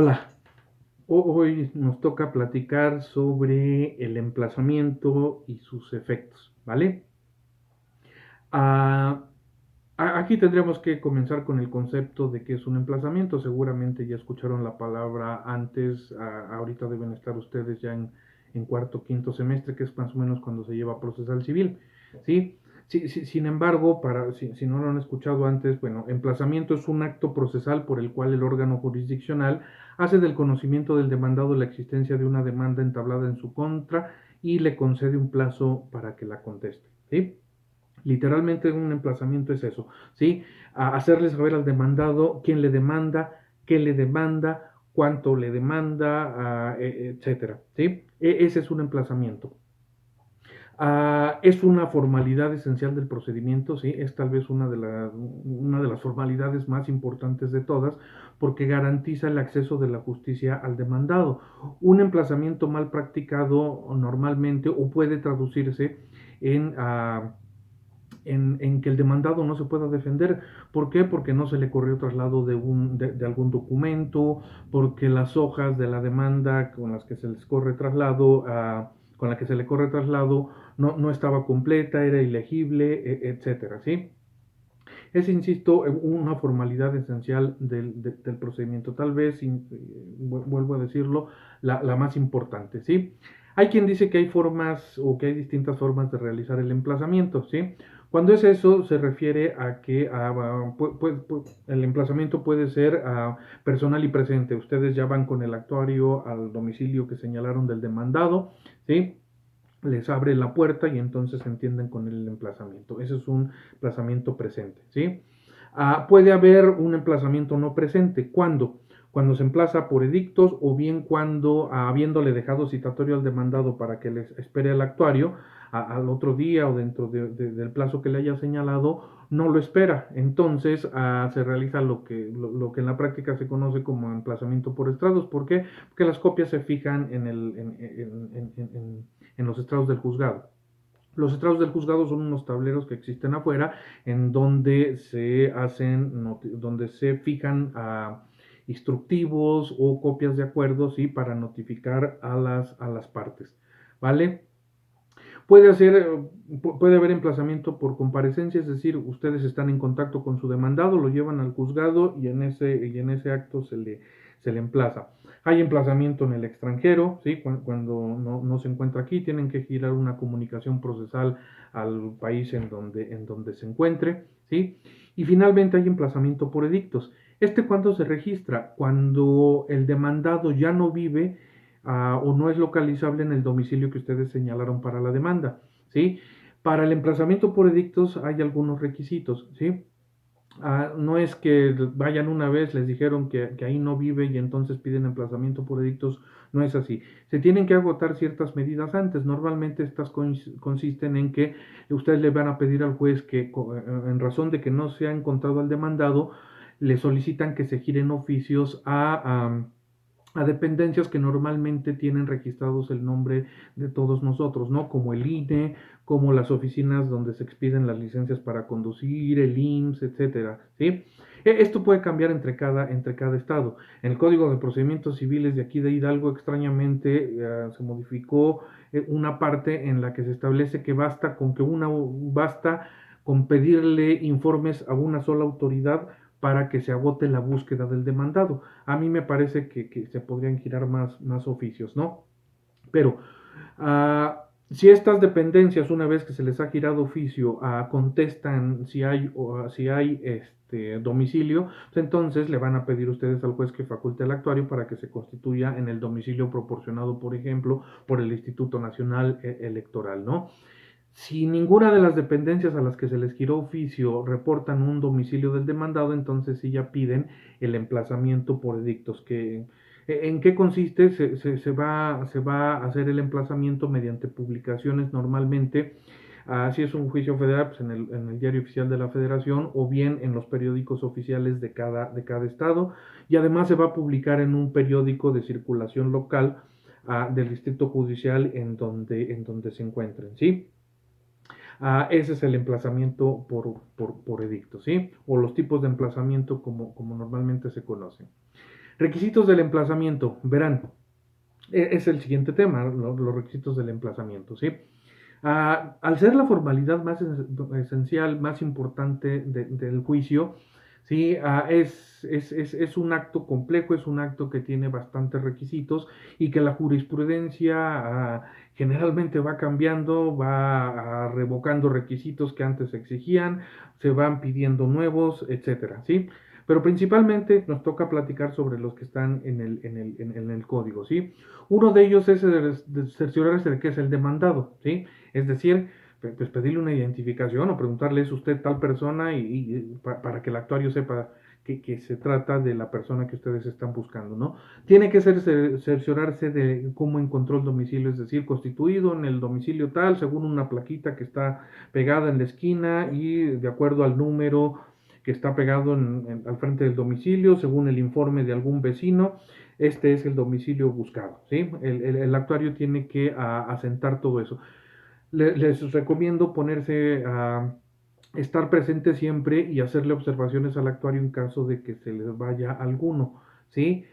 Hola, hoy nos toca platicar sobre el emplazamiento y sus efectos, ¿vale? Ah, aquí tendríamos que comenzar con el concepto de qué es un emplazamiento. Seguramente ya escucharon la palabra antes, ahorita deben estar ustedes ya en cuarto, quinto semestre, que es más o menos cuando se lleva procesal civil, ¿sí? Sin embargo, si no lo han escuchado antes, bueno, emplazamiento es un acto procesal por el cual el órgano jurisdiccional hace del conocimiento del demandado la existencia de una demanda entablada en su contra y le concede un plazo para que la conteste, ¿sí? Literalmente un emplazamiento es eso, ¿sí? Hacerle saber al demandado quién le demanda, qué le demanda, cuánto le demanda, etcétera, ¿sí? Ese es un emplazamiento. Es una formalidad esencial del procedimiento, ¿sí? Es tal vez una de las formalidades más importantes de todas, porque garantiza el acceso de la justicia al demandado. Un emplazamiento mal practicado normalmente o puede traducirse en que el demandado no se pueda defender. ¿Por qué? Porque no se le corrió traslado de algún documento, porque las hojas de la demanda con las que se les corre traslado, con la que se le corre traslado, no estaba completa, era ilegible, etcétera, ¿sí? Es, insisto, una formalidad esencial del procedimiento, tal vez, vuelvo a decirlo, la más importante, ¿sí? Hay quien dice que hay formas o que hay distintas formas de realizar el emplazamiento, ¿sí? Cuando es eso, se refiere a que el emplazamiento puede ser personal y presente. Ustedes ya van con el actuario al domicilio que señalaron del demandado, ¿sí? Les abre la puerta y entonces se entienden con el emplazamiento. Ese es un emplazamiento presente, ¿sí? Puede haber un emplazamiento no presente. ¿Cuándo? Cuando se emplaza por edictos o bien cuando, habiéndole dejado citatorio al demandado para que les espere al actuario, al otro día o dentro del plazo que le haya señalado, no lo espera. Entonces se realiza lo que en la práctica se conoce como emplazamiento por estrados. ¿Por qué? Porque las copias se fijan en los estrados del juzgado. Los estrados del juzgado son unos tableros que existen afuera en donde donde se fijan instructivos o copias de acuerdos, ¿sí? Para notificar a las partes, ¿vale? Puede haber emplazamiento por comparecencia, es decir, ustedes están en contacto con su demandado, lo llevan al juzgado y en ese acto se le emplaza. Hay emplazamiento en el extranjero, ¿sí? Cuando no se encuentra aquí, tienen que girar una comunicación procesal al país en donde se encuentre, ¿sí? Y finalmente hay emplazamiento por edictos. ¿Cuándo se registra? Cuando el demandado ya no vive o no es localizable en el domicilio que ustedes señalaron para la demanda, ¿sí? Para el emplazamiento por edictos hay algunos requisitos, ¿sí? No es que vayan una vez, les dijeron que ahí no vive y entonces piden emplazamiento por edictos, no es así. Se tienen que agotar ciertas medidas antes. Normalmente estas consisten en que ustedes le van a pedir al juez que, en razón de que no se ha encontrado al demandado, le solicitan que se giren oficios a dependencias que normalmente tienen registrados el nombre de todos nosotros, ¿no? Como el INE, como las oficinas donde se expiden las licencias para conducir, el IMSS, etcétera, ¿sí? Esto puede cambiar entre cada estado. En el Código de Procedimientos Civiles de aquí de Hidalgo, extrañamente, se modificó una parte en la que se establece que basta con pedirle informes a una sola autoridad para que se agote la búsqueda del demandado. A mí me parece que se podrían girar más oficios, ¿no? Pero si estas dependencias, una vez que se les ha girado oficio, contestan si hay domicilio, pues entonces le van a pedir ustedes al juez que faculte al actuario para que se constituya en el domicilio proporcionado, por ejemplo, por el Instituto Nacional Electoral, ¿no? Si ninguna de las dependencias a las que se les giró oficio reportan un domicilio del demandado, entonces sí ya piden el emplazamiento por edictos. ¿En qué consiste? Se va a hacer el emplazamiento mediante publicaciones normalmente. Si es un juicio federal, pues en el diario oficial de la federación o bien en los periódicos oficiales de cada estado. Y además se va a publicar en un periódico de circulación local del distrito judicial en donde se encuentren, ¿sí? Ese es el emplazamiento por edicto, ¿sí? O los tipos de emplazamiento como normalmente se conocen. Requisitos del emplazamiento, verán, es el siguiente tema, los requisitos del emplazamiento, ¿sí? Al ser la formalidad más esencial, más importante del juicio, ¿sí? Es un acto complejo, es un acto que tiene bastantes requisitos y que la jurisprudencia generalmente va cambiando, va revocando requisitos que antes exigían, se van pidiendo nuevos, etcétera, ¿sí? Pero principalmente nos toca platicar sobre los que están en el código, ¿sí? Uno de ellos es cerciorarse de que es el demandado, ¿sí? Es decir, pues pedirle una identificación o preguntarle es usted tal persona para que el actuario sepa que se trata de la persona que ustedes están buscando, ¿no? Tiene que cerciorarse de cómo encontró el domicilio, es decir, constituido en el domicilio tal, según una plaquita que está pegada en la esquina y de acuerdo al número que está pegado al frente del domicilio, según el informe de algún vecino, este es el domicilio buscado, ¿sí? El actuario tiene que asentar todo eso. Les recomiendo ponerse a estar presente siempre y hacerle observaciones al actuario en caso de que se les vaya alguno, ¿sí?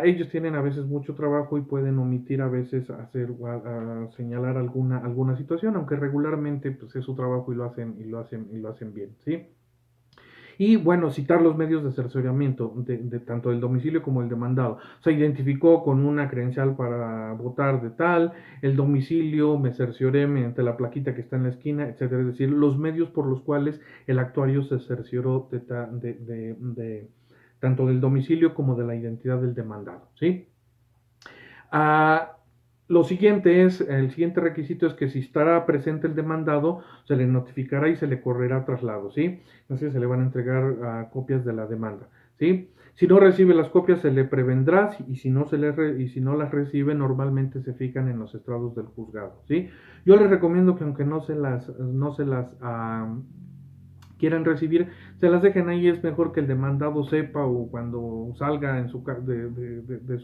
Ellos tienen a veces mucho trabajo y pueden omitir a veces señalar alguna situación, aunque regularmente pues, es su trabajo y lo hacen bien, ¿sí? Y bueno, citar los medios de cercioramiento de tanto del domicilio como el demandado. Se identificó con una credencial para votar de tal, el domicilio me cercioré mediante la plaquita que está en la esquina, etcétera. Es decir, los medios por los cuales el actuario se cercioró tanto del domicilio como de la identidad del demandado, ¿sí? Ah, el siguiente requisito es que si estará presente el demandado, se le notificará y se le correrá traslado, ¿sí? Entonces se le van a entregar copias de la demanda, ¿sí? Si no recibe las copias, se le prevendrá y si no las recibe, normalmente se fijan en los estrados del juzgado, ¿sí? Yo les recomiendo que aunque no se las quieran recibir, se las dejen ahí, es mejor que el demandado sepa o cuando salga de su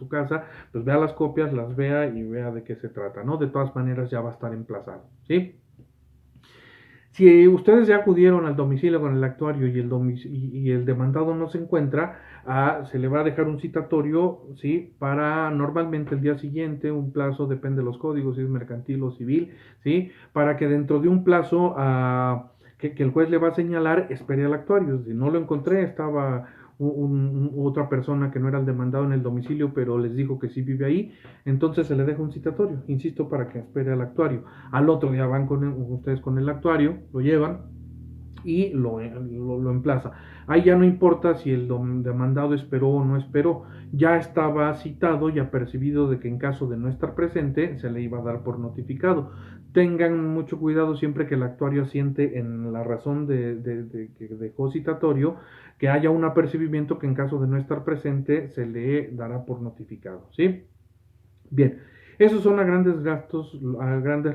casa, pues vea las copias, las vea y vea de qué se trata, ¿no? De todas maneras ya va a estar emplazado, ¿sí? Si ustedes ya acudieron al domicilio con el actuario y el demandado no se encuentra, se le va a dejar un citatorio, ¿sí? Para normalmente el día siguiente, un plazo, depende de los códigos, si es mercantil o civil, ¿sí? Para que dentro de un plazo que el juez le va a señalar, espere al actuario. Si no lo encontré, estaba otra persona que no era el demandado en el domicilio, pero les dijo que sí vive ahí, entonces se le deja un citatorio, insisto, para que espere al actuario. Al otro día van ustedes con el actuario, lo llevan y lo emplaza. Ahí ya no importa si el demandado esperó o no esperó, ya estaba citado y apercibido de que en caso de no estar presente se le iba a dar por notificado. Tengan mucho cuidado siempre que el actuario asiente en la razón de que dejó citatorio, que haya un apercibimiento que en caso de no estar presente se le dará por notificado, ¿sí? Bien, esos son a grandes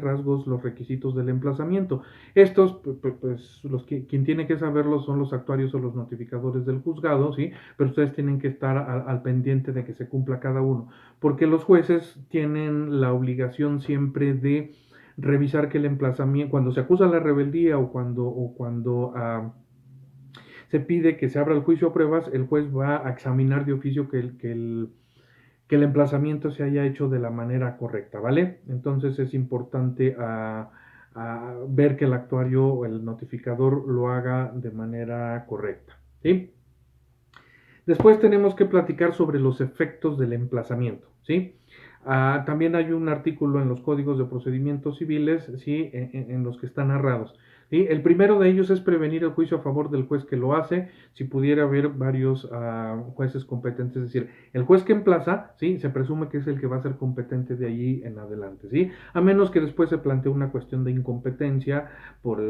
rasgos los requisitos del emplazamiento. Estos, pues, quien tiene que saberlos son los actuarios o los notificadores del juzgado, ¿sí? Pero ustedes tienen que estar al pendiente de que se cumpla cada uno, porque los jueces tienen la obligación siempre de revisar que el emplazamiento, cuando se acusa la rebeldía o cuando se pide que se abra el juicio a pruebas, el juez va a examinar de oficio que el emplazamiento se haya hecho de la manera correcta, ¿vale? Entonces es importante ver que el actuario o el notificador lo haga de manera correcta, ¿sí? Después tenemos que platicar sobre los efectos del emplazamiento, ¿sí? También hay un artículo en los códigos de procedimientos civiles, ¿sí? En los que están narrados, ¿sí? El primero de ellos es prevenir el juicio a favor del juez que lo hace, si pudiera haber varios jueces competentes, es decir, el juez que emplaza, ¿sí? Se presume que es el que va a ser competente de allí en adelante, ¿sí? A menos que después se plantee una cuestión de incompetencia por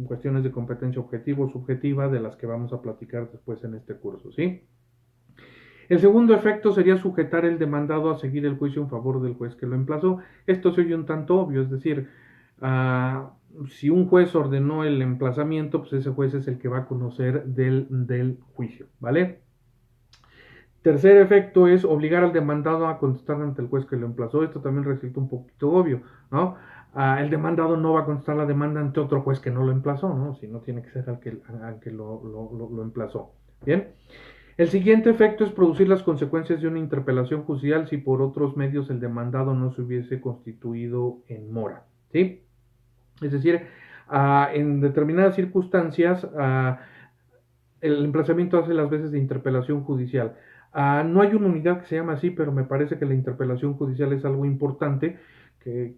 cuestiones de competencia objetiva o subjetiva de las que vamos a platicar después en este curso, ¿sí? El segundo efecto sería sujetar el demandado a seguir el juicio en favor del juez que lo emplazó. Esto se oye un tanto obvio, es decir, si un juez ordenó el emplazamiento, pues ese juez es el que va a conocer del juicio, ¿vale? Tercer efecto es obligar al demandado a contestar ante el juez que lo emplazó. Esto también resulta un poquito obvio, ¿no? El demandado no va a contestar la demanda ante otro juez que no lo emplazó, ¿no? Si no tiene que ser al que lo emplazó. Bien. El siguiente efecto es producir las consecuencias de una interpelación judicial si por otros medios el demandado no se hubiese constituido en mora, ¿sí? Es decir, en determinadas circunstancias, el emplazamiento hace las veces de interpelación judicial. No hay una unidad que se llama así, pero me parece que la interpelación judicial es algo importante que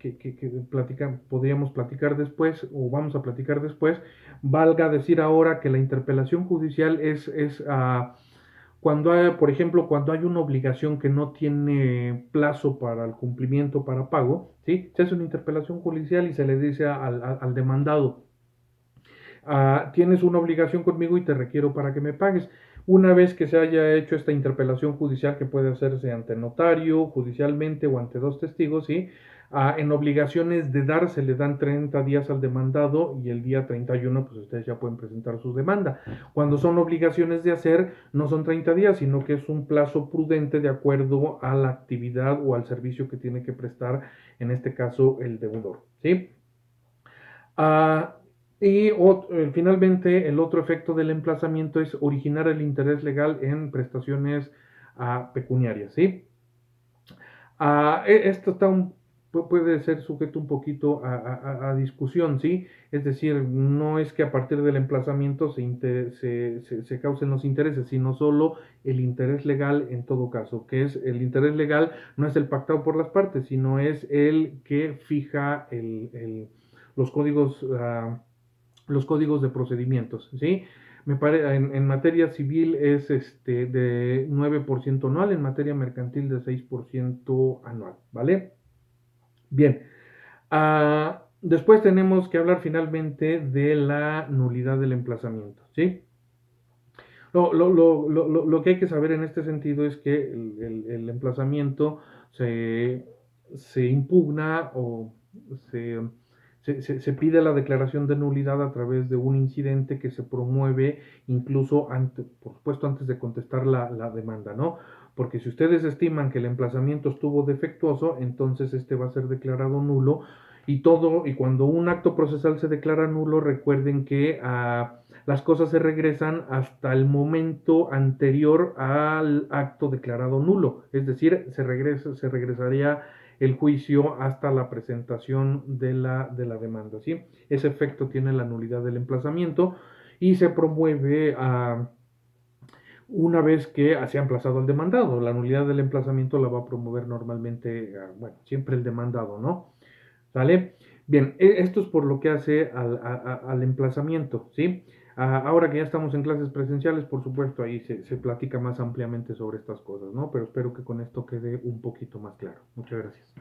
podríamos platicar después o vamos a platicar después. Valga decir ahora que la interpelación judicial es cuando hay, por ejemplo, cuando hay una obligación que no tiene plazo para el cumplimiento, para pago, ¿sí? Se hace una interpelación judicial y se le dice al demandado, tienes una obligación conmigo y te requiero para que me pagues. Una vez que se haya hecho esta interpelación judicial, que puede hacerse ante notario, judicialmente o ante dos testigos, ¿sí? En obligaciones de dar se le dan 30 días al demandado y el día 31 pues ustedes ya pueden presentar su demanda. Cuando son obligaciones de hacer, no son 30 días, sino que es un plazo prudente de acuerdo a la actividad o al servicio que tiene que prestar, en este caso, el deudor, ¿sí? Ah, finalmente, el otro efecto del emplazamiento es originar el interés legal en prestaciones pecuniarias, ¿sí? Esto puede ser sujeto un poquito a discusión, ¿sí? Es decir, no es que a partir del emplazamiento se causen los intereses, sino solo el interés legal en todo caso, que es el interés legal, no es el pactado por las partes, sino es el que fija los códigos, los códigos de procedimientos, ¿sí? En materia civil es de 9% anual, en materia mercantil de 6% anual, ¿vale? Bien. Después tenemos que hablar finalmente de la nulidad del emplazamiento, ¿sí? Lo que hay que saber en este sentido es que el emplazamiento se, se impugna o se, se pide la declaración de nulidad a través de un incidente que se promueve incluso, por supuesto, antes de contestar la demanda, ¿no? Porque si ustedes estiman que el emplazamiento estuvo defectuoso, entonces este va a ser declarado nulo y cuando un acto procesal se declara nulo, recuerden que las cosas se regresan hasta el momento anterior al acto declarado nulo, es decir, se regresaría el juicio hasta la presentación de la demanda, ¿sí? Ese efecto tiene la nulidad del emplazamiento y se promueve una vez que se ha emplazado al demandado. La nulidad del emplazamiento la va a promover normalmente, bueno, siempre el demandado, ¿no? ¿Sale? Bien, esto es por lo que hace al emplazamiento, ¿sí? Ahora que ya estamos en clases presenciales, por supuesto, ahí se platica más ampliamente sobre estas cosas, ¿no? Pero espero que con esto quede un poquito más claro. Muchas gracias.